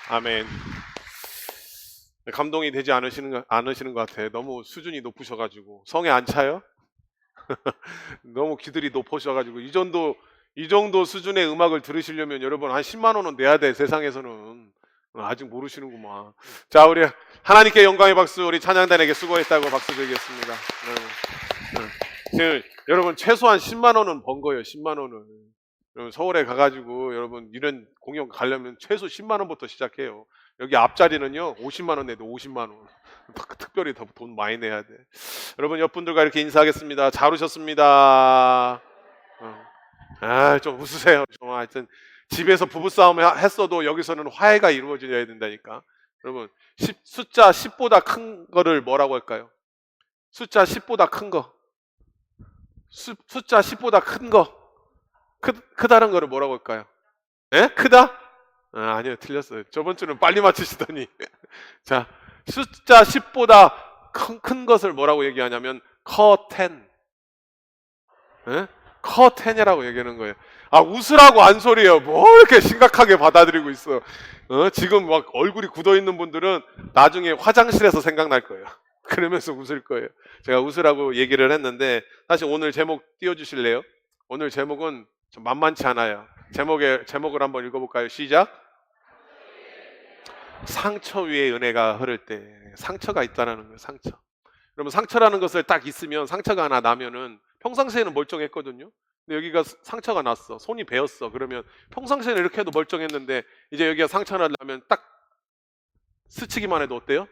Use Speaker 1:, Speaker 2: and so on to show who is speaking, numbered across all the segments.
Speaker 1: 아멘. 감동이 되지 않으시는 것 같아요. 너무 수준이 높으셔가지고. 성에 안 차요? 너무 기들이 높으셔가지고. 이 정도 수준의 음악을 들으시려면 여러분 한 10만 원은 내야 돼, 세상에서는. 아직 모르시는구만. 자, 우리 하나님께 영광의 박수, 우리 찬양단에게 수고했다고 박수 드리겠습니다. 지금 여러분 최소한 10만 원은 번 거예요, 10만 원을. 서울에 가가지고 여러분 이런 공연 가려면 최소 10만 원부터 시작해요. 여기 앞자리는요 50만 원 내도 50만 원. 특별히 더 돈 많이 내야 돼. 여러분 옆분들과 이렇게 인사하겠습니다. 잘 오셨습니다. 좀 웃으세요. 좀 하여튼 집에서 부부싸움 했어도 여기서는 화해가 이루어져야 된다니까. 여러분 숫자 10보다 큰 거를 뭐라고 할까요? 숫자 10보다 큰 거. 숫자 10보다 큰 거. 크다는 거를 뭐라고 할까요? 예? 크다? 아니요, 틀렸어요. 저번 주는 빨리 맞추시더니. 자, 숫자 10보다 큰 것을 뭐라고 얘기하냐면 커텐. 예? 커텐이라고 얘기하는 거예요. 웃으라고 한 소리예요. 뭐 이렇게 심각하게 받아들이고 있어. 지금 막 얼굴이 굳어 있는 분들은 나중에 화장실에서 생각날 거예요. 그러면서 웃을 거예요. 제가 웃으라고 얘기를 했는데 사실 오늘 제목 띄워주실래요? 오늘 제목은 좀 만만치 않아요. 제목을 한번 읽어볼까요? 시작. 상처 위에 은혜가 흐를 때. 상처가 있다는 거예요. 상처. 그러면 상처라는 것을 딱 있으면, 상처가 하나 나면은 평상시에는 멀쩡했거든요. 근데 여기가 상처가 났어. 손이 베었어. 그러면 평상시에는 이렇게 해도 멀쩡했는데 이제 여기가 상처가 나면 딱 스치기만 해도 어때요?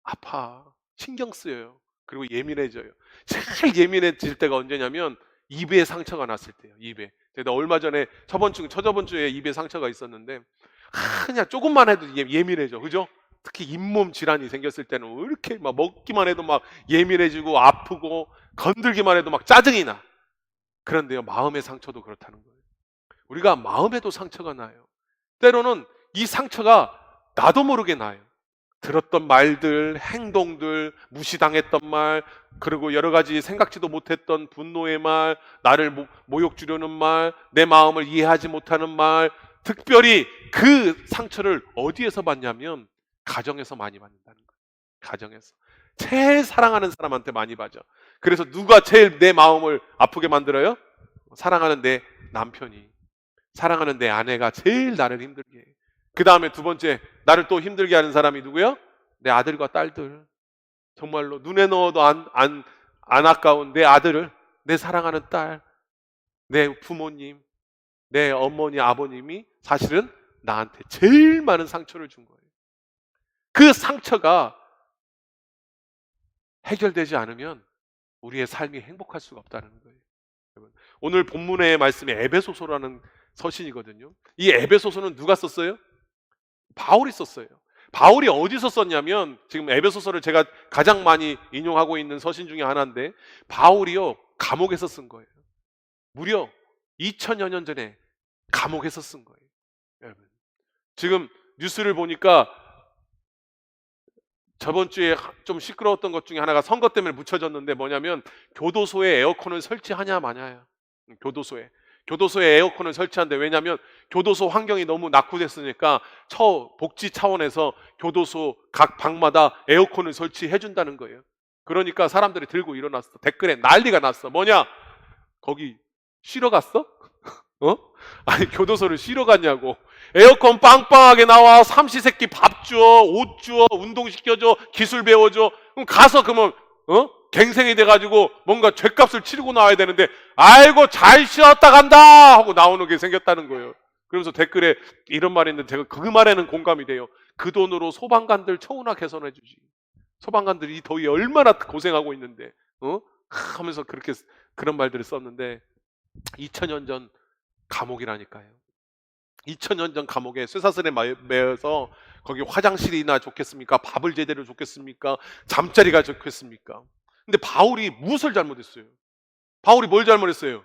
Speaker 1: 아파. 신경 쓰여요. 그리고 예민해져요. 제일 예민해질 때가 언제냐면 입에 상처가 났을 때요. 입에. 제가 얼마 전에 저저번 주에 입에 상처가 있었는데 그냥 조금만 해도 예민해져. 그죠? 특히 잇몸 질환이 생겼을 때는 왜 이렇게 막 먹기만 해도 막 예민해지고 아프고 건들기만 해도 막 짜증이 나. 그런데요, 마음의 상처도 그렇다는 거예요. 우리가 마음에도 상처가 나요. 때로는 이 상처가 나도 모르게 나요. 들었던 말들, 행동들, 무시당했던 말, 그리고 여러 가지 생각지도 못했던 분노의 말, 나를 모욕 주려는 말, 내 마음을 이해하지 못하는 말, 특별히 그 상처를 어디에서 받냐면 가정에서 많이 받는다는 거예요. 가정에서. 제일 사랑하는 사람한테 많이 받죠. 그래서 누가 제일 내 마음을 아프게 만들어요? 사랑하는 내 남편이, 사랑하는 내 아내가 제일 나를 힘들게 해요. 그 다음에 두 번째, 나를 또 힘들게 하는 사람이 누구요? 내 아들과 딸들. 정말로 눈에 넣어도 안 아까운 내 아들을, 내 사랑하는 딸, 내 부모님, 내 어머니, 아버님이 사실은 나한테 제일 많은 상처를 준 거예요. 그 상처가 해결되지 않으면 우리의 삶이 행복할 수가 없다는 거예요. 오늘 본문의 말씀이 에베소서라는 서신이거든요. 이 에베소서는 누가 썼어요? 바울이 썼어요. 바울이 어디서 썼냐면, 지금 에베소서를 제가 가장 많이 인용하고 있는 서신 중에 하나인데, 바울이요 감옥에서 쓴 거예요. 무려 2000여 년 전에 감옥에서 쓴 거예요. 여러분, 지금 뉴스를 보니까 저번 주에 좀 시끄러웠던 것 중에 하나가 선거 때문에 묻혀졌는데, 뭐냐면 교도소에 에어컨을 설치하냐 마냐야. 교도소에 에어컨을 설치한대. 왜냐하면 교도소 환경이 너무 낙후됐으니까 복지 차원에서 교도소 각 방마다 에어컨을 설치해 준다는 거예요. 그러니까 사람들이 들고 일어났어. 댓글에 난리가 났어. 뭐냐? 거기 쉬러 갔어? 아니, 교도소를 쉬러 갔냐고. 에어컨 빵빵하게 나와. 삼시세끼 밥 줘, 옷 줘, 운동시켜줘, 기술 배워줘. 그럼 가서 그러면 갱생이 돼가지고 뭔가 죗값을 치르고 나와야 되는데, 아이고 잘 쉬었다 간다 하고 나오는 게 생겼다는 거예요. 그러면서 댓글에 이런 말이 있는데 제가 그 말에는 공감이 돼요. 그 돈으로 소방관들 처우나 개선해 주지. 소방관들이 이 더위에 얼마나 고생하고 있는데 하면서 그런 말들을 썼는데, 2000년 전 감옥이라니까요. 2000년 전 감옥에 쇠사슬에 매여서 거기 화장실이나 좋겠습니까? 밥을 제대로 좋겠습니까? 잠자리가 좋겠습니까? 근데 바울이 무엇을 잘못했어요? 바울이 뭘 잘못했어요?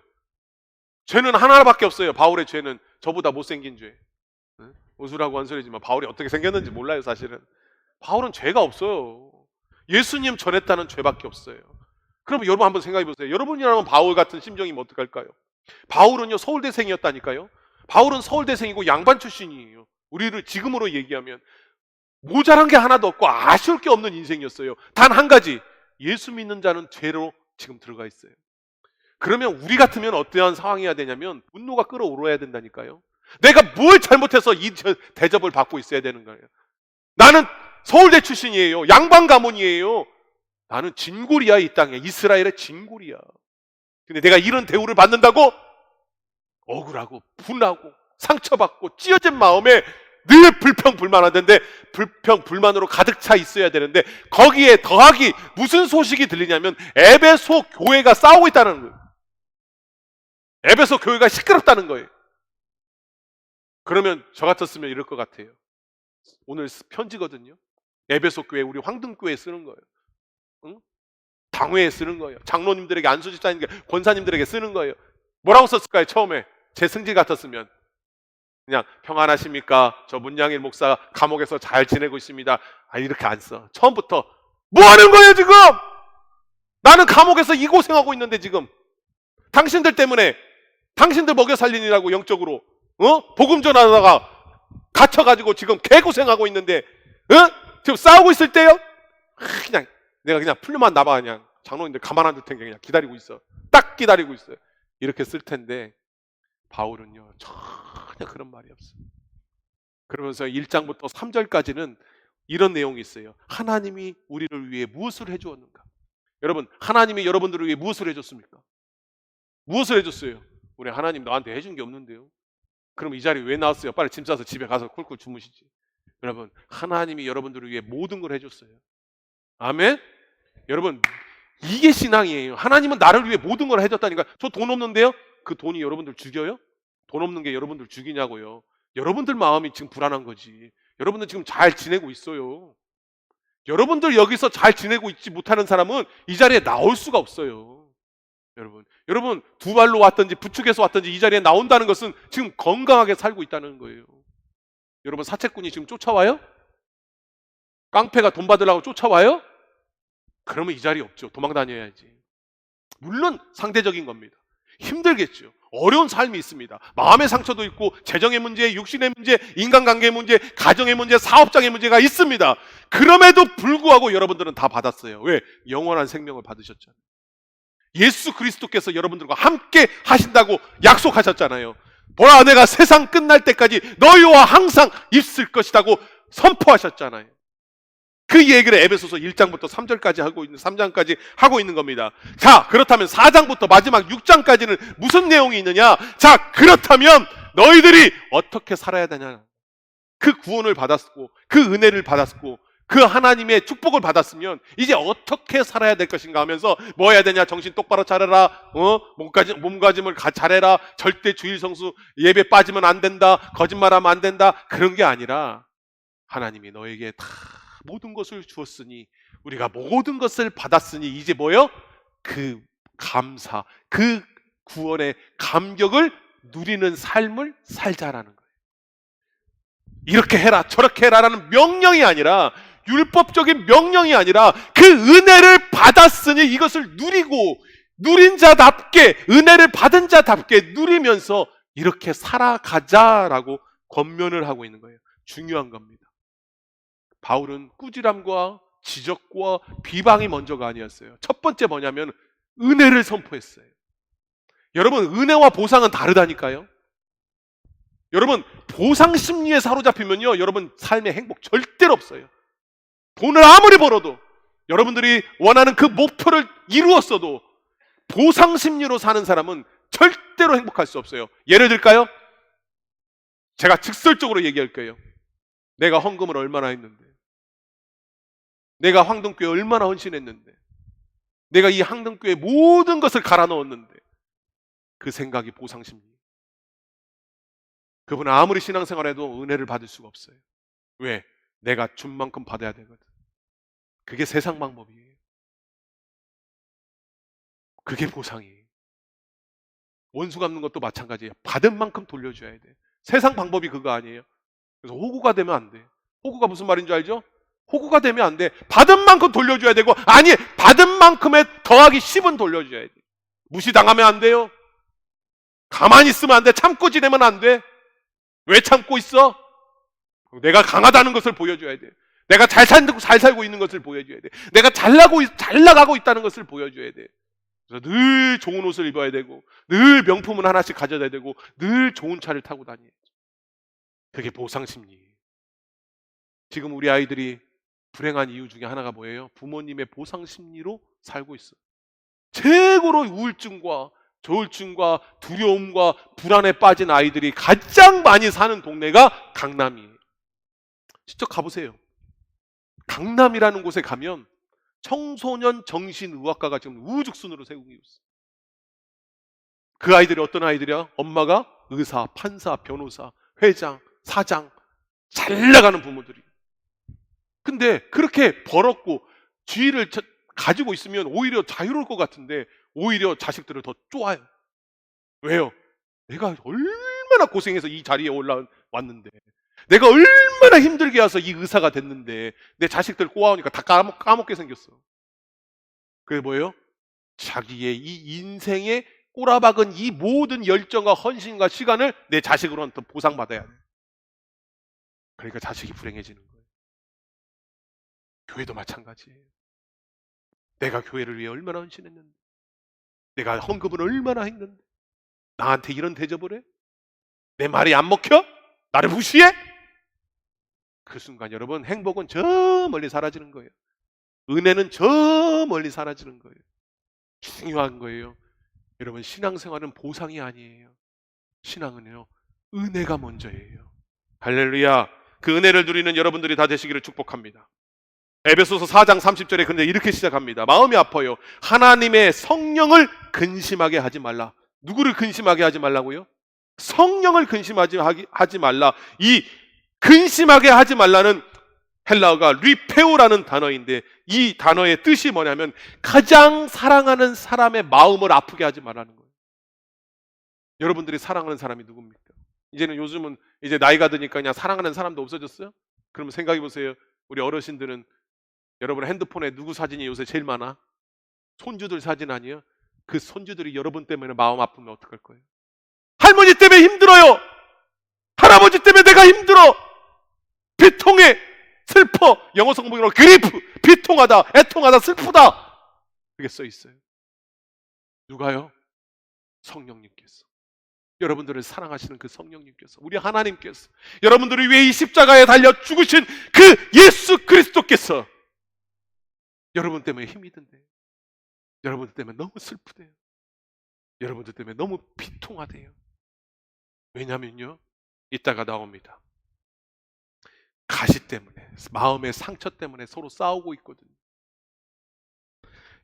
Speaker 1: 죄는 하나밖에 없어요. 바울의 죄는 저보다 못생긴 죄. 웃으라고 한 소리지만 바울이 어떻게 생겼는지 몰라요, 사실은. 바울은 죄가 없어요. 예수님 전했다는 죄밖에 없어요. 그럼 여러분 한번 생각해 보세요. 여러분이라면 바울 같은 심정이면 어떡할까요? 바울은요 서울대생이었다니까요. 바울은 서울대생이고 양반 출신이에요. 우리를 지금으로 얘기하면 모자란 게 하나도 없고 아쉬울 게 없는 인생이었어요. 단 한 가지, 예수 믿는 자는 죄로 지금 들어가 있어요. 그러면 우리 같으면 어떠한 상황이어야 되냐면 분노가 끓어오르야 된다니까요. 내가 뭘 잘못해서 이 대접을 받고 있어야 되는 거예요. 나는 서울대 출신이에요. 양반 가문이에요. 나는 진골이야. 이 땅에 이스라엘의 진골이야. 근데 내가 이런 대우를 받는다고 억울하고 분하고 상처받고 찢어진 마음에 늘 불평불만하던데, 불평불만으로 가득 차 있어야 되는데 거기에 더하기 무슨 소식이 들리냐면 에베소 교회가 싸우고 있다는 거예요. 에베소 교회가 시끄럽다는 거예요. 그러면 저 같았으면 이럴 것 같아요. 오늘 편지거든요. 에베소 교회, 우리 황등교회에 쓰는 거예요. 응? 당회에 쓰는 거예요. 장로님들에게, 안수집사님들에게, 권사님들에게 쓰는 거예요. 뭐라고 썼을까요? 처음에 제 승질 같았으면 그냥 평안하십니까? 저 문양일 목사 감옥에서 잘 지내고 있습니다. 이렇게 안 써. 처음부터 뭐 하는 거예요 지금? 나는 감옥에서 이 고생하고 있는데 지금 당신들 때문에, 당신들 먹여 살리느라고 영적으로 복음 전하다가 갇혀가지고 지금 개고생하고 있는데 지금 싸우고 있을 때요? 그냥 내가 그냥 풀려만 나봐. 그냥 장로님들 가만 안 둘 테니까 그냥 기다리고 있어. 딱 기다리고 있어요. 이렇게 쓸 텐데 바울은요 전혀 그런 말이 없어요. 그러면서 1장부터 3절까지는 이런 내용이 있어요. 하나님이 우리를 위해 무엇을 해주었는가? 여러분, 하나님이 여러분들을 위해 무엇을 해줬습니까? 무엇을 해줬어요? 우리 하나님 나한테 해준 게 없는데요. 그럼 이 자리에 왜 나왔어요? 빨리 짐 싸서 집에 가서 쿨쿨 주무시지. 여러분, 하나님이 여러분들을 위해 모든 걸 해줬어요. 아멘? 여러분, 이게 신앙이에요. 하나님은 나를 위해 모든 걸 해줬다니까. 저 돈 없는데요? 그 돈이 여러분들 죽여요? 돈 없는 게 여러분들 죽이냐고요. 여러분들 마음이 지금 불안한 거지. 여러분들 지금 잘 지내고 있어요. 여러분들 여기서 잘 지내고 있지 못하는 사람은 이 자리에 나올 수가 없어요. 여러분 두 발로 왔든지 부축해서 왔든지 이 자리에 나온다는 것은 지금 건강하게 살고 있다는 거예요. 여러분, 사채꾼이 지금 쫓아와요? 깡패가 돈 받으려고 쫓아와요? 그러면 이 자리에 없죠. 도망 다녀야지. 물론 상대적인 겁니다. 힘들겠죠. 어려운 삶이 있습니다. 마음의 상처도 있고, 재정의 문제, 육신의 문제, 인간관계의 문제, 가정의 문제, 사업장의 문제가 있습니다. 그럼에도 불구하고 여러분들은 다 받았어요. 왜? 영원한 생명을 받으셨잖아요. 예수 그리스도께서 여러분들과 함께 하신다고 약속하셨잖아요. 보라, 내가 세상 끝날 때까지 너희와 항상 있을 것이라고 선포하셨잖아요. 그 얘기를 에베소서 1장부터 3절까지 하고 있는, 3장까지 하고 있는 겁니다. 자, 그렇다면 4장부터 마지막 6장까지는 무슨 내용이 있느냐? 자, 그렇다면 너희들이 어떻게 살아야 되냐? 그 구원을 받았고, 그 은혜를 받았고, 그 하나님의 축복을 받았으면 이제 어떻게 살아야 될 것인가 하면서 뭐 해야 되냐? 정신 똑바로 차려라. 몸가짐을 잘해라. 절대 주일 성수, 예배 빠지면 안 된다. 거짓말하면 안 된다. 그런 게 아니라 하나님이 너에게 다 모든 것을 주었으니, 우리가 모든 것을 받았으니 이제 뭐요? 그 감사, 그 구원의 감격을 누리는 삶을 살자라는 거예요. 이렇게 해라 저렇게 해라라는 명령이 아니라, 율법적인 명령이 아니라 그 은혜를 받았으니 이것을 누리고, 누린 자답게, 은혜를 받은 자답게 누리면서 이렇게 살아가자라고 권면을 하고 있는 거예요. 중요한 겁니다. 바울은 꾸지람과 지적과 비방이 먼저가 아니었어요. 첫 번째 뭐냐면 은혜를 선포했어요. 여러분, 은혜와 보상은 다르다니까요. 여러분, 보상 심리에 사로잡히면요, 여러분 삶의 행복 절대로 없어요. 돈을 아무리 벌어도, 여러분들이 원하는 그 목표를 이루었어도 보상 심리로 사는 사람은 절대로 행복할 수 없어요. 예를 들까요? 제가 직설적으로 얘기할 거예요. 내가 헌금을 얼마나 했는데, 내가 황등교회 얼마나 헌신했는데, 내가 이 황등교회 모든 것을 갈아 넣었는데, 그 생각이 보상심리. 그분은 아무리 신앙생활해도 은혜를 받을 수가 없어요. 왜? 내가 준 만큼 받아야 되거든. 그게 세상 방법이에요. 그게 보상이에요. 원수 갚는 것도 마찬가지예요. 받은 만큼 돌려줘야 돼. 세상 방법이 그거 아니에요. 그래서 호구가 되면 안 돼. 호구가 무슨 말인 줄 알죠? 호구가 되면 안 돼. 받은 만큼 돌려줘야 되고, 아니, 받은 만큼에 더하기 10은 돌려줘야 돼. 무시당하면 안 돼요. 가만히 있으면 안 돼. 참고 지내면 안 돼. 왜 참고 있어? 내가 강하다는 것을 보여줘야 돼. 내가 잘 살고 있는 것을 보여줘야 돼. 내가 잘 나가고 있다는 것을 보여줘야 돼. 그래서 늘 좋은 옷을 입어야 되고, 늘 명품을 하나씩 가져야 되고, 늘 좋은 차를 타고 다녀야죠. 그게 보상심리예요. 지금 우리 아이들이 불행한 이유 중에 하나가 뭐예요? 부모님의 보상심리로 살고 있어요. 최고로 우울증과 조울증과 두려움과 불안에 빠진 아이들이 가장 많이 사는 동네가 강남이에요. 직접 가보세요. 강남이라는 곳에 가면 청소년 정신의학과가 지금 우후죽순으로 세우고 있어요. 그 아이들이 어떤 아이들이야? 엄마가 의사, 판사, 변호사, 회장, 사장, 잘 나가는 부모들이. 근데 그렇게 벌었고 지위를 가지고 있으면 오히려 자유로울 것 같은데 오히려 자식들을 더 쪼아요. 왜요? 내가 얼마나 고생해서 이 자리에 올라왔는데, 내가 얼마나 힘들게 와서 이 의사가 됐는데 내 자식들 꼬아오니까 다 까먹게 생겼어. 그게 뭐예요? 자기의 이 인생에 꼬라박은 이 모든 열정과 헌신과 시간을 내 자식으로한테 보상받아야 돼. 그러니까 자식이 불행해지는 거예요. 교회도 마찬가지예요. 내가 교회를 위해 얼마나 헌신했는데, 내가 헌금을 얼마나 했는데 나한테 이런 대접을 해? 내 말이 안 먹혀? 나를 무시해? 그 순간 여러분, 행복은 저 멀리 사라지는 거예요. 은혜는 저 멀리 사라지는 거예요. 중요한 거예요. 여러분, 신앙생활은 보상이 아니에요. 신앙은요, 은혜가 먼저예요. 할렐루야. 그 은혜를 누리는 여러분들이 다 되시기를 축복합니다. 에베소서 4장 30절에 근데 이렇게 시작합니다. 마음이 아파요. 하나님의 성령을 근심하게 하지 말라. 누구를 근심하게 하지 말라고요? 성령을 근심하지 말라. 이 근심하게 하지 말라는 헬라어가 리페오라는 단어인데, 이 단어의 뜻이 뭐냐면 가장 사랑하는 사람의 마음을 아프게 하지 말라는 거예요. 여러분들이 사랑하는 사람이 누굽니까? 이제는 요즘은 이제 나이가 드니까 그냥 사랑하는 사람도 없어졌어요? 그러면 생각해 보세요. 우리 어르신들은 여러분 핸드폰에 누구 사진이 요새 제일 많아? 손주들 사진 아니에요? 그 손주들이 여러분 때문에 마음 아프면 어떡할 거예요? 할머니 때문에 힘들어요. 할아버지 때문에 내가 힘들어. 비통해. 슬퍼. 영어 성경으로 그리프. 비통하다. 애통하다. 슬프다. 그게 써 있어요. 누가요? 성령님께서. 여러분들을 사랑하시는 그 성령님께서, 우리 하나님께서, 여러분들을 위해 이 십자가에 달려 죽으신 그 예수 그리스도께서 여러분 때문에 힘이 든대요. 여러분들 때문에 너무 슬프대요. 여러분들 때문에 너무 비통하대요. 왜냐면요, 이따가 나옵니다. 가시 때문에, 마음의 상처 때문에 서로 싸우고 있거든요.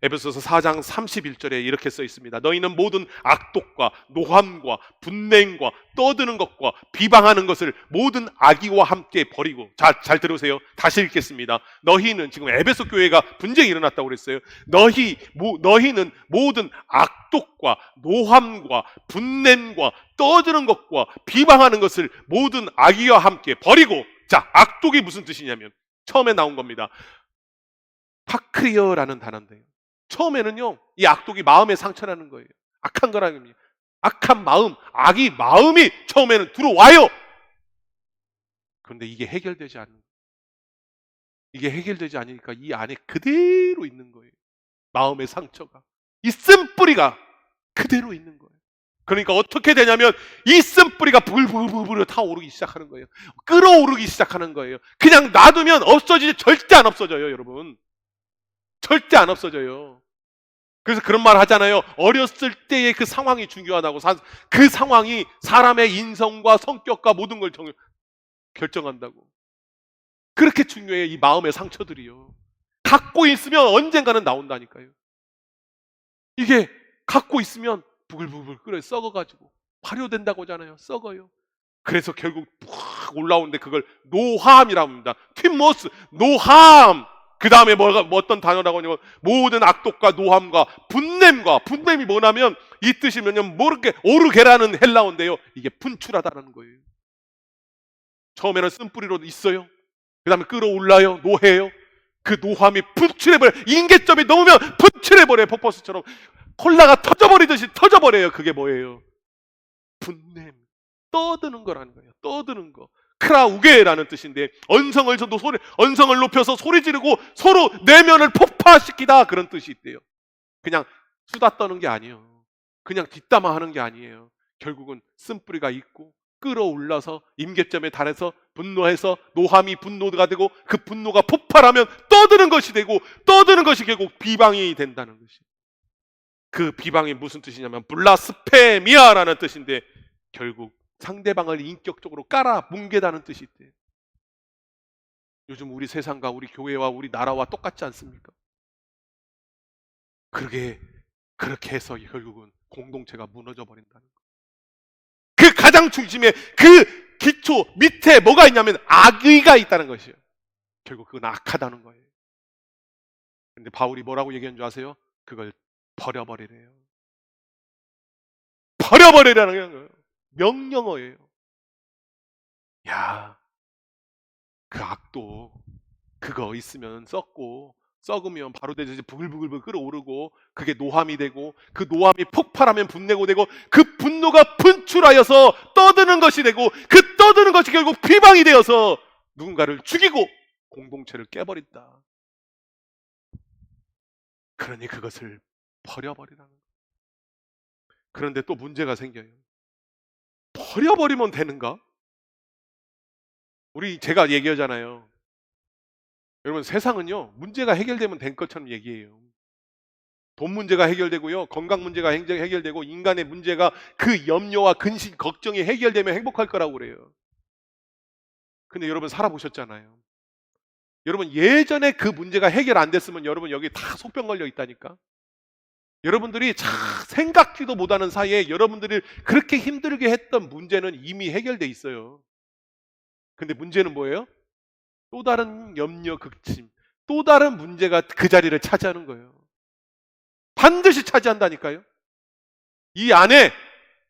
Speaker 1: 에베소서 4장 31절에 이렇게 써 있습니다. 너희는 모든 악독과 노함과 분냉과 떠드는 것과 비방하는 것을 모든 악의와 함께 버리고. 잘 들으세요. 다시 읽겠습니다. 너희는, 지금 에베소 교회가 분쟁이 일어났다고 그랬어요. 너희는 모든 악독과 노함과 분냉과 떠드는 것과 비방하는 것을 모든 악의와 함께 버리고. 자, 악독이 무슨 뜻이냐면 처음에 나온 겁니다. 파크리어라는 단어인데요, 처음에는요, 이 악독이 마음의 상처라는 거예요. 악한 거라는 겁니다. 악한 마음, 악이 마음이 처음에는 들어와요. 그런데 이게 해결되지 않는 거예요. 이게 해결되지 않으니까 이 안에 그대로 있는 거예요. 마음의 상처가, 이 쓴뿌리가 그대로 있는 거예요. 그러니까 어떻게 되냐면 이 쓴뿌리가 불불불불 타오르기 시작하는 거예요. 끓어오르기 시작하는 거예요. 그냥 놔두면 없어지지, 절대 안 없어져요, 여러분. 절대 안 없어져요. 그래서 그런 말 하잖아요. 어렸을 때의 그 상황이 중요하다고. 그 상황이 사람의 인성과 성격과 모든 걸 결정한다고. 그렇게 중요해요, 이 마음의 상처들이요. 갖고 있으면 언젠가는 나온다니까요. 이게 갖고 있으면 부글부글 끓여 썩어가지고 발효된다고 하잖아요. 썩어요. 그래서 결국 푹 올라오는데 그걸 노함이라고 합니다. 튠모스, 노함. 그 다음에 어떤 단어라고 하냐면 모든 악독과 노함과 분냄이 뭐냐면 이 뜻이 뭐냐면 오르게라는 헬라어인데요, 이게 분출하다라는 거예요. 처음에는 쓴뿌리로 있어요. 그 다음에 끌어올라요. 노해요. 그 노함이 분출해버려요. 인계점이 넘으면 분출해버려요. 폭포수처럼 콜라가 터져버리듯이 터져버려요. 그게 뭐예요? 분냄, 떠드는 거라는 거예요. 떠드는 거. 크라우게라는 뜻인데, 언성을 높여서 소리 지르고 서로 내면을 폭파시키다, 그런 뜻이 있대요. 그냥 수다 떠는 게 아니에요. 그냥 뒷담화 하는 게 아니에요. 결국은 쓴뿌리가 있고 끌어올라서 임계점에 달해서 분노해서 노함이 분노가 되고, 그 분노가 폭발하면 떠드는 것이 되고, 떠드는 것이 결국 비방이 된다는 것이. 그 비방이 무슨 뜻이냐면 블라스페미아라는 뜻인데, 결국 상대방을 인격적으로 깔아 뭉개다는 뜻이 있대요. 요즘 우리 세상과 우리 교회와 우리 나라와 똑같지 않습니까? 그렇게 해서 결국은 공동체가 무너져 버린다는 거예요. 그 가장 중심에, 그 기초 밑에 뭐가 있냐면 악의가 있다는 것이에요. 결국 그건 악하다는 거예요. 근데 바울이 뭐라고 얘기한 줄 아세요? 그걸 버려버리래요. 버려버리라는 거예요. 명령어예요. 야, 그 악도 그거 있으면 썩으면 바로 되지, 부글부글 끓어오르고, 그게 노함이 되고, 그 노함이 폭발하면 분내고 되고, 그 분노가 분출하여서 떠드는 것이 되고, 그 떠드는 것이 결국 비방이 되어서 누군가를 죽이고 공동체를 깨버린다. 그러니 그것을 버려버리라는 거예요. 그런데 또 문제가 생겨요. 버려버리면 되는가? 제가 얘기하잖아요. 여러분, 세상은요, 문제가 해결되면 된 것처럼 얘기해요. 돈 문제가 해결되고요, 건강 문제가 해결되고, 인간의 문제가, 그 염려와 근심, 걱정이 해결되면 행복할 거라고 그래요. 근데 여러분 살아보셨잖아요. 여러분 예전에 그 문제가 해결 안 됐으면 여러분 여기 다 속병 걸려 있다니까. 여러분들이 생각지도 못하는 사이에 여러분들이 그렇게 힘들게 했던 문제는 이미 해결돼 있어요. 근데 문제는 뭐예요? 또 다른 염려, 극심, 또 다른 문제가 그 자리를 차지하는 거예요. 반드시 차지한다니까요. 이 안에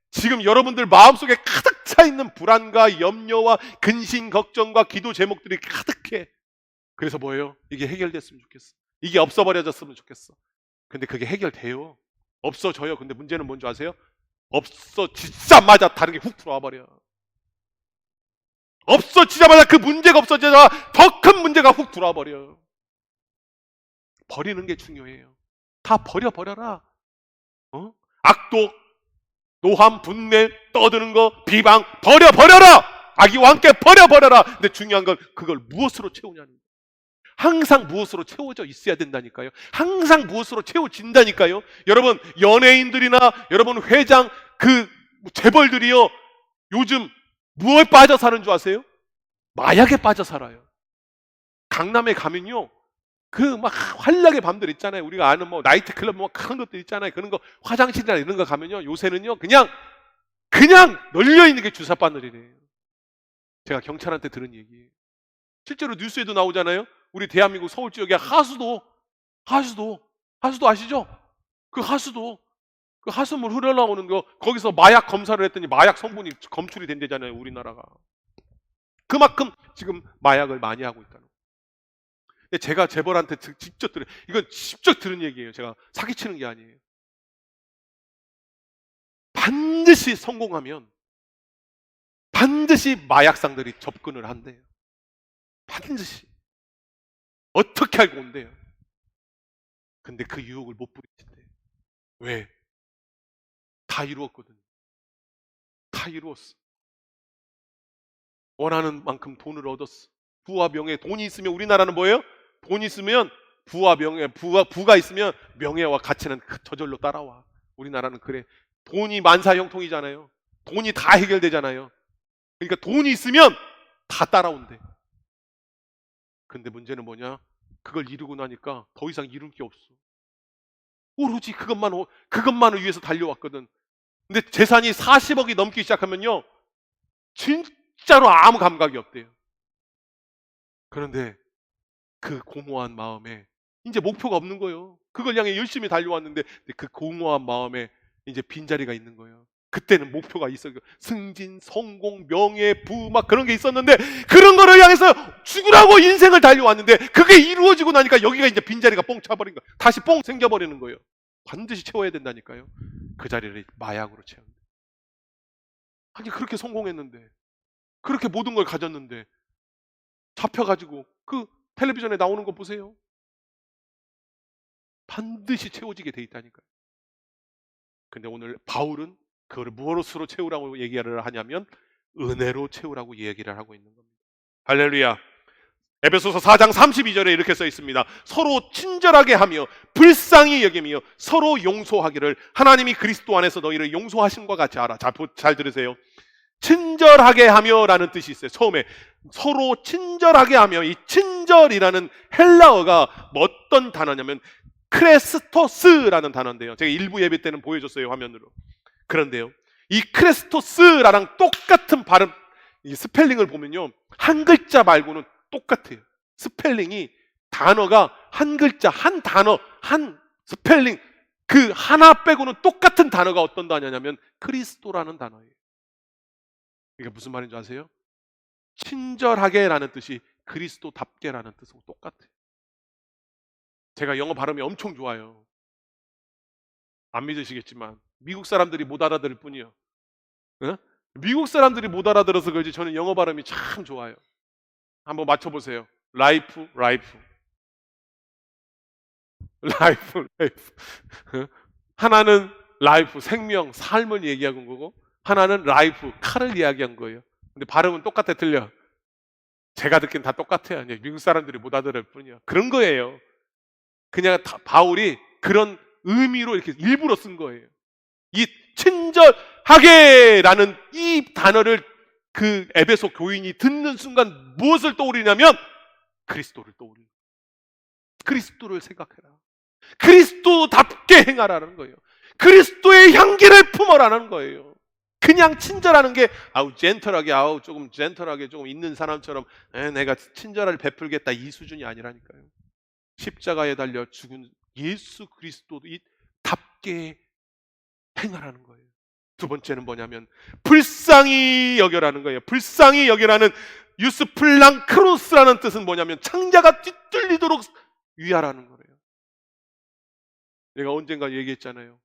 Speaker 1: 지금 여러분들 마음속에 가득 차 있는 불안과 염려와 근심, 걱정과 기도 제목들이 가득해. 그래서 뭐예요? 이게 해결됐으면 좋겠어. 이게 없어버려졌으면 좋겠어. 근데 그게 해결돼요. 없어져요. 근데 문제는 뭔지 아세요? 없어지자마자 다른 게 훅 들어와 버려. 없어지자마자 그 문제가 없어지자 더 큰 문제가 훅 들어와 버려. 버리는 게 중요해요. 다 버려라. 악독, 노함, 분내, 떠드는 거, 비방 버려라. 악의와 함께 버려라. 근데 중요한 건 그걸 무엇으로 채우냐는 거예요. 항상 무엇으로 채워져 있어야 된다니까요. 항상 무엇으로 채워진다니까요. 여러분 연예인들이나 여러분 회장, 그 재벌들이요, 요즘 무엇에 빠져 사는 줄 아세요? 마약에 빠져 살아요. 강남에 가면요, 그 막 환락의 밤들 있잖아요. 우리가 아는 뭐 나이트클럽 뭐 그런 것들 있잖아요. 그런 거 화장실이나 이런 거 가면요, 요새는요 그냥 널려 있는 게 주사바늘이래요. 제가 경찰한테 들은 얘기예요. 실제로 뉴스에도 나오잖아요. 우리 대한민국 서울 지역에 하수도 아시죠? 그 하수물 흘러나오는 거, 거기서 마약 검사를 했더니 마약 성분이 검출이 된대잖아요, 우리나라가. 그만큼 지금 마약을 많이 하고 있다는 거예요. 근데 제가 재벌한테 이건 직접 들은 얘기예요. 제가 사기치는 게 아니에요. 반드시 성공하면 반드시 마약상들이 접근을 한대요. 반드시. 어떻게 알고 온대요? 근데 그 유혹을 못 부리신대요. 왜? 다 이루었거든요. 다 이루었어. 원하는 만큼 돈을 얻었어. 부와 명예, 돈이 있으면, 우리나라는 뭐예요? 돈 있으면 부와 명예, 부가 있으면 명예와 가치는 저절로 따라와. 우리나라는 그래. 돈이 만사형통이잖아요. 돈이 다 해결되잖아요. 그러니까 돈이 있으면 다 따라온대. 근데 문제는 그걸 이루고 나니까 더 이상 이룰 게 없어. 오로지 그것만을 위해서 달려왔거든. 근데 재산이 40억이 넘기 시작하면요, 진짜로 아무 감각이 없대요. 그런데 그 공허한 마음에 이제 목표가 없는 거예요. 그걸 향해 열심히 달려왔는데 그 공허한 마음에 이제 빈자리가 있는 거예요. 그때는 목표가 있어요. 승진, 성공, 명예, 부 막 그런 게 있었는데, 그런 거를 향해서 죽으라고 인생을 달려왔는데 그게 이루어지고 나니까 여기가 이제 빈자리가 뻥 차버린 거예요. 다시 뻥 생겨버리는 거예요. 반드시 채워야 된다니까요. 그 자리를 마약으로 채운다. 아니 그렇게 성공했는데, 그렇게 모든 걸 가졌는데 잡혀가지고 그 텔레비전에 나오는 거 보세요. 반드시 채워지게 돼 있다니까요. 근데 오늘 바울은 그걸 무엇으로 채우라고 얘기를 하냐면 은혜로 채우라고 얘기를 하고 있는 겁니다. 할렐루야. 에베소서 4장 32절에 이렇게 써 있습니다. 서로 친절하게 하며 불쌍히 여기며 서로 용서하기를 하나님이 그리스도 안에서 너희를 용서하신 것 같이 알아. 잘 들으세요. 친절하게 하며라는 뜻이 있어요. 처음에 서로 친절하게 하며, 이 친절이라는 헬라어가 어떤 단어냐면 크레스토스라는 단어인데요. 제가 일부 예배 때는 보여줬어요, 화면으로. 그런데요, 이 크레스토스랑 똑같은 발음, 이 스펠링을 보면요, 한 글자 말고는 똑같아요. 스펠링이, 단어가 한 글자, 한 단어, 한 스펠링, 그 하나 빼고는 똑같은 단어가 어떤 단어냐면 그리스도라는 단어예요. 이게 무슨 말인지 아세요? 친절하게라는 뜻이 그리스도답게라는 뜻하고 똑같아요. 제가 영어 발음이 엄청 좋아요. 안 믿으시겠지만 미국 사람들이 못 알아들을 뿐이요. 응? 미국 사람들이 못 알아들어서 그렇지 저는 영어 발음이 참 좋아요. 한번 맞춰보세요. 라이프, 라이프. 라이프, 라이프. 하나는 라이프, 생명, 삶을 얘기하는 거고, 하나는 라이프, 칼을 이야기한 거예요. 근데 발음은 똑같아, 틀려. 제가 듣기엔 다 똑같아요. 미국 사람들이 못 알아들을 뿐이야. 그런 거예요. 그냥 바울이 그런 의미로 이렇게 일부러 쓴 거예요. 이 친절하게라는 이 단어를 그 에베소 교인이 듣는 순간 무엇을 떠올리냐면 그리스도를 떠올려. 그리스도를 생각해라. 그리스도답게 행하라는 거예요. 그리스도의 향기를 품어라는 거예요. 그냥 친절하는 게 조금 젠틀하게 조금 있는 사람처럼 내가 친절을 베풀겠다 이 수준이 아니라니까요. 십자가에 달려 죽은 예수 그리스도도 이 답게 행하라는 거예요. 두 번째는 뭐냐면 불쌍히 여겨라는 거예요. 불쌍히 여겨라는 유스플랑크로스라는 뜻은 뭐냐면 창자가 뒤뚫리도록 위하라는 거예요. 내가 언젠가 얘기했잖아요.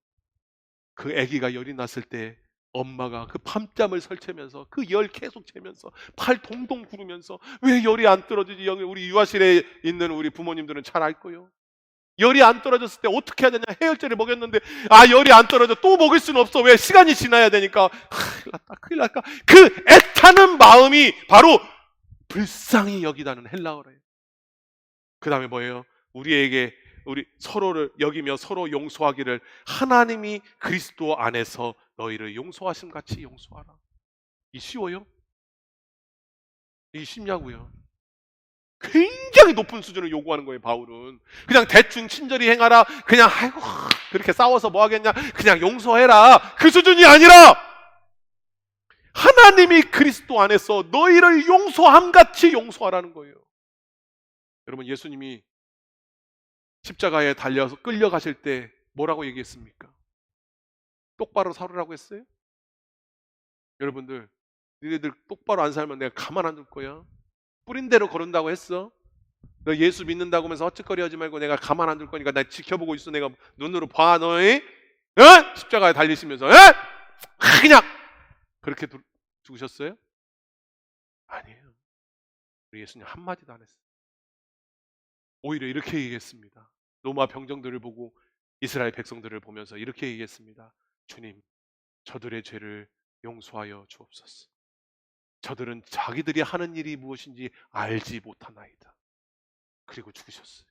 Speaker 1: 그 아기가 열이 났을 때 엄마가 그 밤잠을 설치면서 그 열 계속 재면서 팔 동동 구르면서 왜 열이 안 떨어지지? 우리 유아실에 있는 우리 부모님들은 잘 알 거예요. 열이 안 떨어졌을 때 어떻게 해야 되냐? 해열제를 먹였는데 열이 안 떨어져. 또 먹을 수는 없어. 왜? 시간이 지나야 되니까. 큰일 났다. 그 애타는 마음이 바로 불쌍히 여기다는 헬라어래요. 그 다음에 뭐예요? 우리 서로를 여기며 서로 용서하기를 하나님이 그리스도 안에서 너희를 용서하심 같이 용서하라. 이 쉬워요? 이 쉽냐고요? 굉장히 높은 수준을 요구하는 거예요, 바울은. 그냥 대충 친절히 행하라. 그냥 아이고 그렇게 싸워서 뭐 하겠냐. 그냥 용서해라. 그 수준이 아니라 하나님이 그리스도 안에서 너희를 용서함 같이 용서하라는 거예요. 여러분, 예수님이 십자가에 달려서 끌려가실 때 뭐라고 얘기했습니까? 똑바로 살으라고 했어요? 여러분들, 너희들 똑바로 안 살면 내가 가만 안 둘 거야. 뿌린 대로 걸은다고 했어. 너 예수 믿는다고 하면서 헛짓거리 하지 말고 내가 가만 안 둘 거니까 나 지켜보고 있어. 내가 눈으로 봐. 너희 십자가에 달리시면서 그냥 그렇게 죽으셨어요? 아니에요. 우리 예수님 한마디도 안 했어요. 오히려 이렇게 얘기했습니다. 로마 병정들을 보고 이스라엘 백성들을 보면서 이렇게 얘기했습니다. 주님, 저들의 죄를 용서하여 주옵소서. 저들은 자기들이 하는 일이 무엇인지 알지 못하나이다. 그리고 죽으셨어요.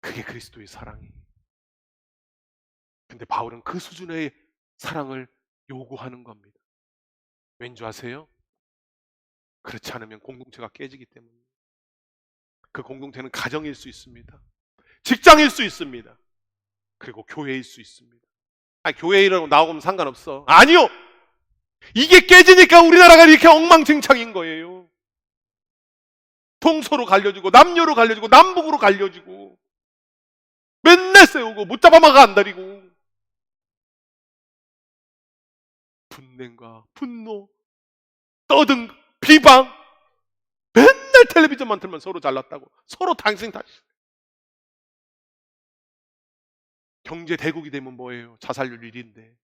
Speaker 1: 그게 그리스도의 사랑이. 근데 바울은 그 수준의 사랑을 요구하는 겁니다. 왠지 아세요? 그렇지 않으면 공동체가 깨지기 때문에. 그 공동체는 가정일 수 있습니다. 직장일 수 있습니다. 그리고 교회일 수 있습니다. 교회라고 나오면 상관없어. 아니요! 이게 깨지니까 우리나라가 이렇게 엉망진창인 거예요. 동서로 갈려지고 남녀로 갈려지고 남북으로 갈려지고 맨날 세우고 못 잡아마가 안달이고 분냄과 분노, 떠든 비방, 맨날 텔레비전만 틀면 서로 잘났다고, 서로 당신 경제 대국이 되면 뭐예요? 자살률 1위인데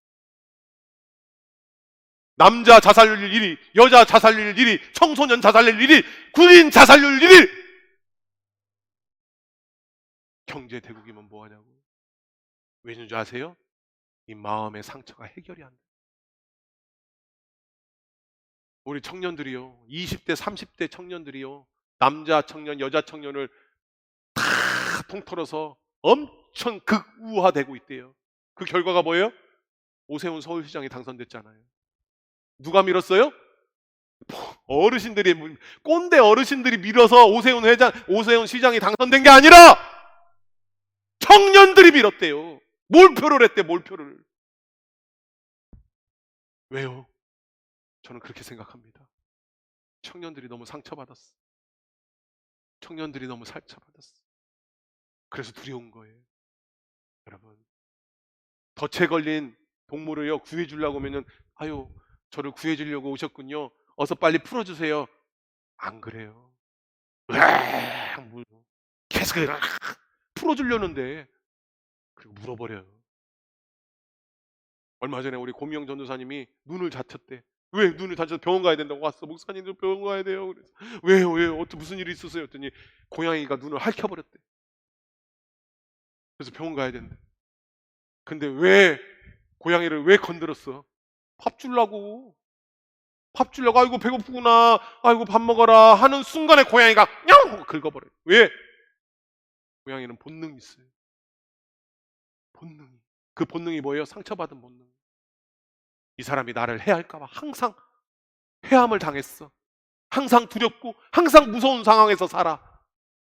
Speaker 1: 남자 자살률 1위, 여자 자살률 1위, 청소년 자살률 1위, 군인 자살률 1위. 경제 대국이면 뭐하냐고. 왜인 줄 아세요? 이 마음의 상처가 해결이 안 돼. 우리 청년들이요, 20대 30대 청년들이요, 남자 청년 여자 청년을 다 통틀어서 엄청 극우화되고 있대요. 그 결과가 뭐예요? 오세훈 서울시장이 당선됐잖아요. 누가 밀었어요? 어르신들이, 꼰대 어르신들이 밀어서 오세훈 시장이 당선된 게 아니라 청년들이 밀었대요. 몰표를 했대, 몰표를. 왜요? 저는 그렇게 생각합니다. 청년들이 너무 상처받았어. 청년들이 너무 상처받았어. 그래서 두려운 거예요. 여러분, 덫에 걸린 동물을요, 구해주려고 하면은, 아유, 저를 구해주려고 오셨군요. 어서 빨리 풀어주세요. 안 그래요. 계속 풀어주려는데, 그리고 물어버려요. 얼마 전에 우리 고미영 전도사님이 눈을 다쳤대. 왜 눈을 다쳐서 병원 가야 된다고 왔어. 목사님도 병원 가야 돼요. 그래서 왜요? 어떻게 무슨 일이 있었어요? 했더니 고양이가 눈을 핥혀버렸대. 그래서 병원 가야 된대. 근데 왜 고양이를 왜 건드렸어? 밥 주려고. 아이고 배고프구나. 아이고 밥 먹어라 하는 순간에 고양이가 냥 하고 긁어버려요. 왜? 고양이는 본능이 있어요. 본능이. 그 본능이 뭐예요? 상처받은 본능. 이 사람이 나를 해할까 봐 항상 해함을 당했어. 항상 두렵고 항상 무서운 상황에서 살아.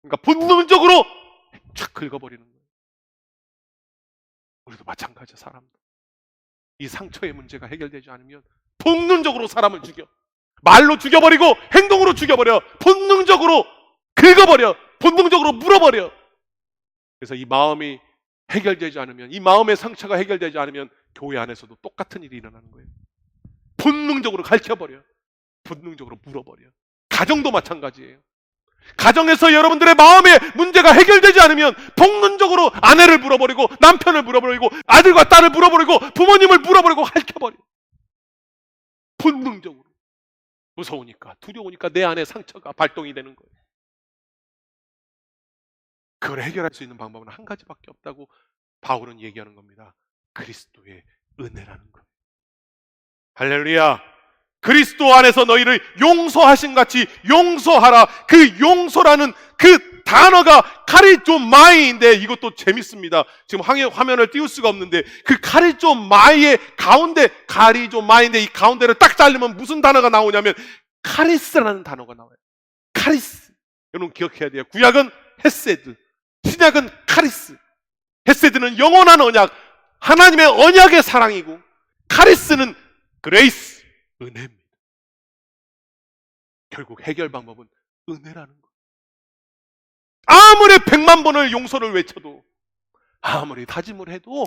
Speaker 1: 그러니까 본능적으로 쫙 긁어버리는 거예요. 우리도 마찬가지야. 사람도 이 상처의 문제가 해결되지 않으면 본능적으로 사람을 죽여. 말로 죽여버리고 행동으로 죽여버려. 본능적으로 긁어버려. 본능적으로 물어버려. 그래서 이 마음이 해결되지 않으면, 이 마음의 상처가 해결되지 않으면 교회 안에서도 똑같은 일이 일어나는 거예요. 본능적으로 가르쳐버려. 본능적으로 물어버려. 가정도 마찬가지예요. 가정에서 여러분들의 마음의 문제가 해결되지 않으면 본능적으로 아내를 물어버리고 남편을 물어버리고 아들과 딸을 물어버리고 부모님을 물어버리고 핥혀버려. 본능적으로. 무서우니까, 두려우니까 내 안에 상처가 발동이 되는 거예요. 그걸 해결할 수 있는 방법은 한 가지밖에 없다고 바울은 얘기하는 겁니다. 그리스도의 은혜라는 거예요. 할렐루야. 그리스도 안에서 너희를 용서하신 같이 용서하라. 그 용서라는 그 단어가 카리조마이인데, 이것도 재밌습니다. 지금 화면을 띄울 수가 없는데, 그 카리조마이의 가운데, 카리조마이인데 이 가운데를 딱 자르면 무슨 단어가 나오냐면 카리스라는 단어가 나와요. 카리스. 여러분 기억해야 돼요. 구약은 헤세드, 신약은 카리스. 헤세드는 영원한 언약, 하나님의 언약의 사랑이고, 카리스는 그레이스, 은혜입니다. 결국 해결 방법은 은혜라는 거예요. 아무리 100만 번을 용서를 외쳐도, 아무리 다짐을 해도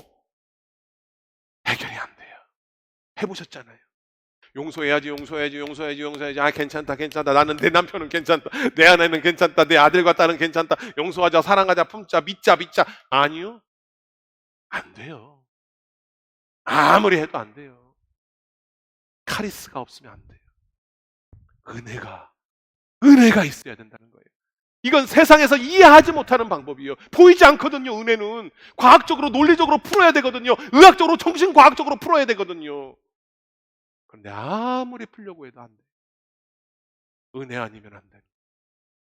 Speaker 1: 해결이 안 돼요. 해보셨잖아요. 용서해야지. 아, 괜찮다. 나는 내 남편은 괜찮다. 내 아내는 괜찮다. 내 아들과 딸은 괜찮다. 용서하자, 사랑하자, 품자, 믿자. 아니요. 안 돼요. 아무리 해도 안 돼요. 카리스가 없으면 안 돼요. 은혜가 있어야 된다는 거예요. 이건 세상에서 이해하지 못하는 방법이에요. 보이지 않거든요. 은혜는 과학적으로, 논리적으로 풀어야 되거든요. 의학적으로, 정신과학적으로 풀어야 되거든요. 그런데 아무리 풀려고 해도 안 돼요. 은혜 아니면 안 돼요.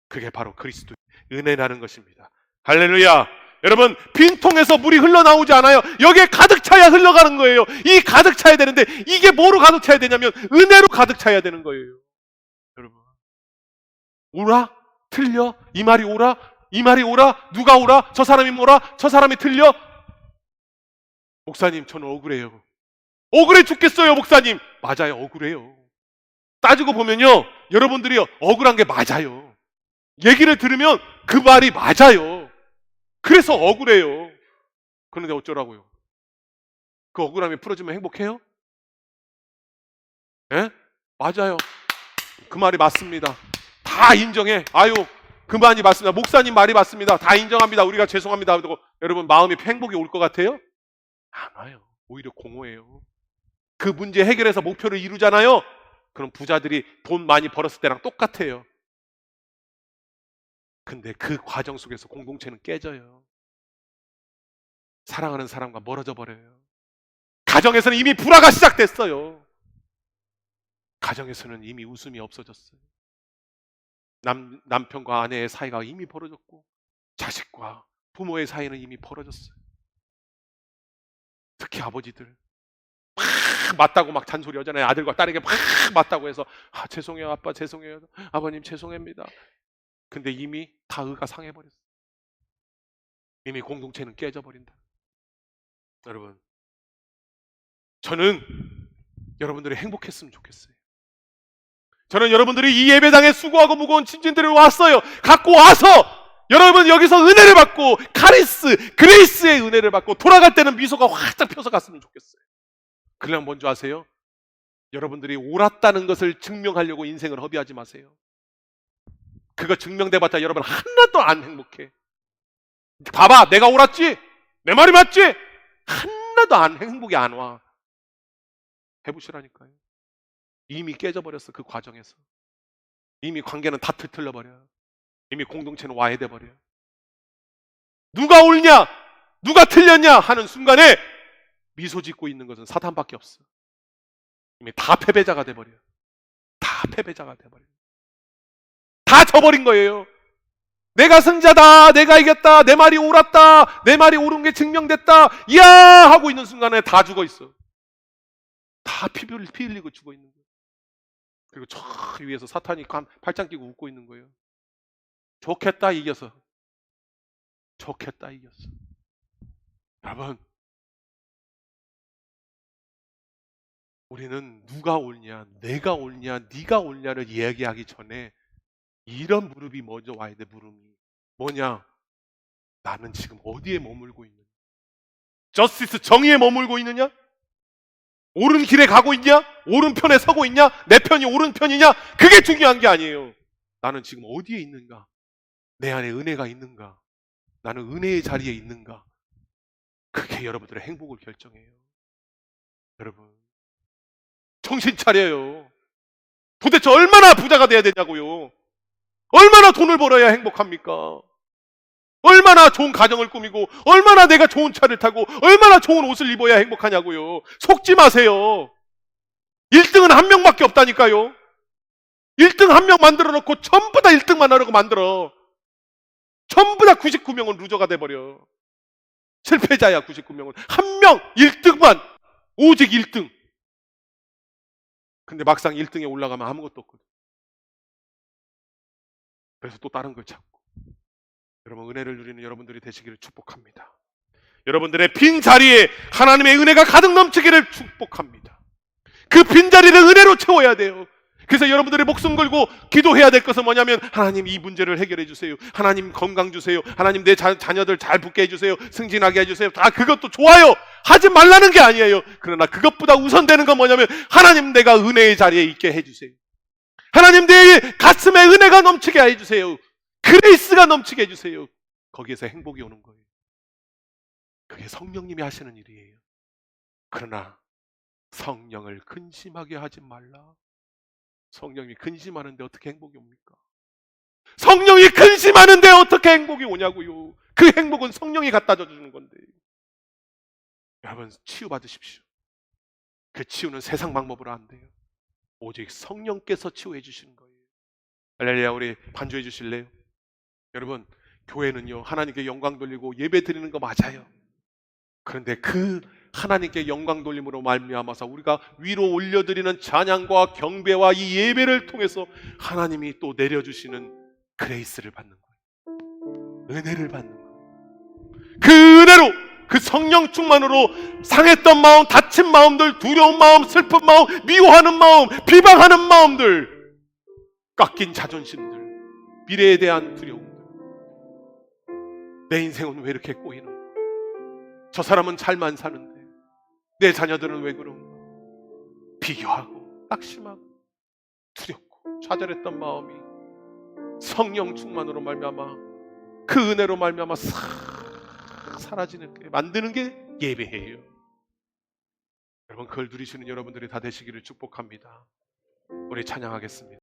Speaker 1: 그게 바로 그리스도의 은혜라는 것입니다. 할렐루야. 여러분, 빈통에서 물이 흘러나오지 않아요. 여기에 가득 차야 흘러가는 거예요. 이 가득 차야 되는데, 이게 뭐로 가득 차야 되냐면 은혜로 가득 차야 되는 거예요. 여러분, 오라? 틀려? 이 말이 오라? 누가 오라? 저 사람이 뭐라? 저 사람이 틀려? 목사님, 저는 억울해요. 억울해 죽겠어요, 목사님. 맞아요, 억울해요. 따지고 보면요, 여러분들이 억울한 게 맞아요. 얘기를 들으면 그 말이 맞아요. 그래서 억울해요. 그런데 어쩌라고요? 그 억울함이 풀어지면 행복해요? 예? 맞아요. 그 말이 맞습니다. 다 인정해. 아유, 그 말이 맞습니다. 목사님 말이 맞습니다. 다 인정합니다. 우리가 죄송합니다. 그리고 여러분, 마음이 행복이 올 것 같아요? 안 와요. 오히려 공허해요. 그 문제 해결해서 목표를 이루잖아요. 그럼 부자들이 돈 많이 벌었을 때랑 똑같아요. 근데 그 과정 속에서 공동체는 깨져요. 사랑하는 사람과 멀어져 버려요. 가정에서는 이미 불화가 시작됐어요. 가정에서는 이미 웃음이 없어졌어요. 남편과 아내의 사이가 이미 벌어졌고, 자식과 부모의 사이는 이미 벌어졌어요. 특히 아버지들 막 맞다고 막 잔소리 하잖아요. 아들과 딸에게 막 맞다고 해서 죄송해요 아빠, 죄송해요 아버님, 죄송합니다. 근데 이미 다 의가 상해버렸어요. 이미 공동체는 깨져버린다. 여러분, 저는 여러분들이 행복했으면 좋겠어요. 저는 여러분들이 이 예배당에 수고하고 무거운 짐진들을 왔어요. 갖고 와서 여러분 여기서 은혜를 받고 그레이스의 은혜를 받고 돌아갈 때는 미소가 활짝 펴서 갔으면 좋겠어요. 그냥 뭔지 아세요? 여러분들이 옳았다는 것을 증명하려고 인생을 허비하지 마세요. 그거 증명돼봤자 여러분 하나도 안 행복해. 봐봐, 내가 옳았지? 내 말이 맞지? 하나도 안 행복이 안 와. 해보시라니까요. 이미 깨져버렸어. 그 과정에서 이미 관계는 다 틀틀려버려요. 이미 공동체는 와해돼 버려요. 누가 옳냐 누가 틀렸냐 하는 순간에 미소 짓고 있는 것은 사탄밖에 없어. 이미 다 패배자가 돼버려요. 다 패배자가 돼버려요. 다 져버린 거예요. 내가 승자다, 내가 이겼다, 내 말이 옳았다, 내 말이 옳은 게 증명됐다, 이야 하고 있는 순간에 다 죽어 있어. 다 피 흘리고 죽어 있는 거예요. 그리고 저 위에서 사탄이 팔짱 끼고 웃고 있는 거예요. 좋겠다 이겨서. 좋겠다 이겼어. 여러분, 우리는 누가 옳냐, 내가 옳냐, 네가 옳냐를 이야기하기 전에 이런 무릎이 먼저 와야 돼. 무릎이 뭐냐? 나는 지금 어디에 머물고 있느냐? 저스티스, 정의에 머물고 있느냐? 옳은 길에 가고 있냐? 옳은 편에 서고 있냐? 내 편이 옳은 편이냐? 그게 중요한 게 아니에요. 나는 지금 어디에 있는가? 내 안에 은혜가 있는가? 나는 은혜의 자리에 있는가? 그게 여러분들의 행복을 결정해요. 여러분, 정신 차려요. 도대체 얼마나 부자가 돼야 되냐고요? 얼마나 돈을 벌어야 행복합니까? 얼마나 좋은 가정을 꾸미고, 얼마나 내가 좋은 차를 타고, 얼마나 좋은 옷을 입어야 행복하냐고요. 속지 마세요. 1등은 한 명밖에 없다니까요. 1등 한 명 만들어 놓고 전부 다 1등만 하려고 만들어. 전부 다 99명은 루저가 돼버려. 실패자야. 99명은 한 명 1등만, 오직 1등. 근데 막상 1등에 올라가면 아무것도 없거든. 그래서 또 다른 걸 찾고. 여러분, 은혜를 누리는 여러분들이 되시기를 축복합니다. 여러분들의 빈 자리에 하나님의 은혜가 가득 넘치기를 축복합니다. 그 빈자리를 은혜로 채워야 돼요. 그래서 여러분들이 목숨 걸고 기도해야 될 것은 뭐냐면, 하나님 이 문제를 해결해 주세요. 하나님 건강 주세요. 하나님 내 자녀들 잘 붙게 해주세요. 승진하게 해주세요. 다 그것도 좋아요. 하지 말라는 게 아니에요. 그러나 그것보다 우선되는 건 뭐냐면, 하나님 내가 은혜의 자리에 있게 해주세요. 하나님 내 가슴에 은혜가 넘치게 해주세요. 그레이스가 넘치게 해주세요. 거기에서 행복이 오는 거예요. 그게 성령님이 하시는 일이에요. 그러나 성령을 근심하게 하지 말라. 성령이 근심하는데 어떻게 행복이 옵니까? 성령이 근심하는데 어떻게 행복이 오냐고요. 그 행복은 성령이 갖다 주는 건데. 여러분, 치유받으십시오. 그 치유는 세상 방법으로 안 돼요. 오직 성령께서 치유해 주시는 거예요. 할렐루야. 우리 반주해 주실래요? 여러분, 교회는요, 하나님께 영광 돌리고 예배 드리는 거 맞아요. 그런데 그 하나님께 영광 돌림으로 말미암아서 우리가 위로 올려드리는 찬양과 경배와 이 예배를 통해서 하나님이 또 내려주시는 그레이스를 받는 거예요. 은혜를 받는 거예요. 그 은혜로, 그 성령 충만으로 상했던 마음, 다친 마음들, 두려운 마음, 슬픈 마음, 미워하는 마음, 비방하는 마음들, 깎인 자존심들, 미래에 대한 두려움들, 내 인생은 왜 이렇게 꼬이는, 저 사람은 잘만 사는데 내 자녀들은 왜 그런가, 비교하고 낙심하고 두렵고 좌절했던 마음이 성령 충만으로 말미암아, 그 은혜로 말미암아 싹 사라지는 게, 만드는 게 예배예요. 여러분 그걸 누리시는 여러분들이 다 되시기를 축복합니다. 우리 찬양하겠습니다.